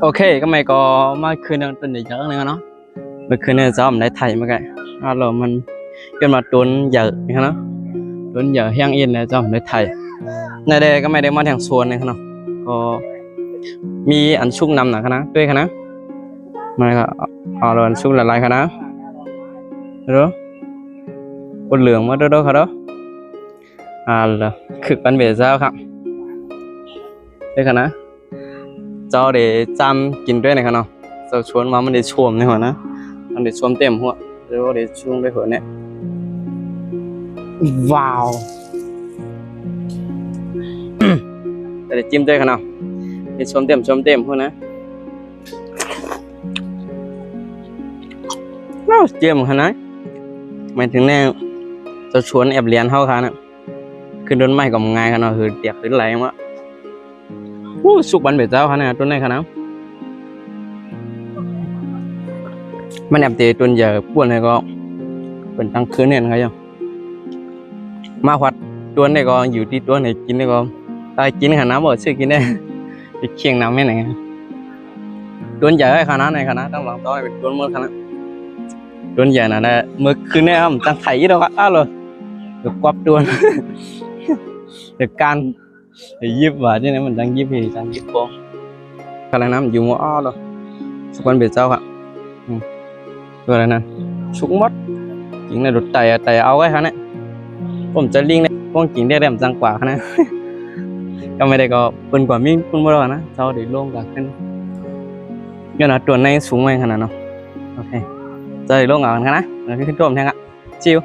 โอเคก็ไม่ก็มาคืนนึงตุนเยอะนึงเนาะเมื่อคืนนี้ซ้อมได้ไทยมาไงเรามันขึ้นมาตุนเยอะนะเนาะตุนเยอะแห้งอินแล้วซ้อมได้ไทยในเดก็ไม่ได้มาแทงโซนเลยเนาะก็มีอันชุกนำหนักนะด้วยนะมาก็เอาเราอันชุกหลายๆนะรู้บนเหลืองมาด้วยครับlà cực bánh bể saoครับđây khả cho để chăm kín đây này khả nào sau chuồn mà mình để chuồn này hả nó mình để chuồn tem hả rồi để chuồn đây hả này wow để chim đây khả nào để chuồn tem hả nè nó chim hả này màyถึงแน่จะชวนแอบเรียนเท่าค่ะนะขึ้นต้นไม้กับง่ายขนาดคือเตียกขึ้นไหลมั้งสุกบันเบ็ดเจ้าขนาดต้นไหนขนาดมันแอบเตะต้นใหญ่ป้วนเลยก็เป็นตั้งคืนเนี่ยนะครับยังมาวัดตัวนี้ก็อยู่ที่ตัวไหนกินนี่ก็ตายกินขนาดบ่ชื่อกินได้ติดเคียงน้ำไม่ไหนต้นใหญ่ขนาดไหนขนาดต้องลองต้อยเป็นต้นเมื่อขนาดต้นใหญ่น่ะนะเมื่อคืนนี้ผมตั้งไข่ยี่ดอกอ้าวเลยđược quắp luôn được can để giúp vào chứ nếu mình đang giúp thì đang giúp cô cái này nằm dùng ngõ rồi quan biệt sao ạ rồi này nè xuống mất chính là đột tay áo cái nàyผมจะลิงเนี่ยพวกกินได้แรงจังกว่านะก็ไม่ได้ก็เป็นกว่ามีคุณบ่รอนะเจ้าเดี๋ยวลงกันขึ้นย้อนตัวในสูงไปขนาดนั้นโอเคเจอลงกันนะแล้วขึ้นตัวผมแทงอ่ะชิว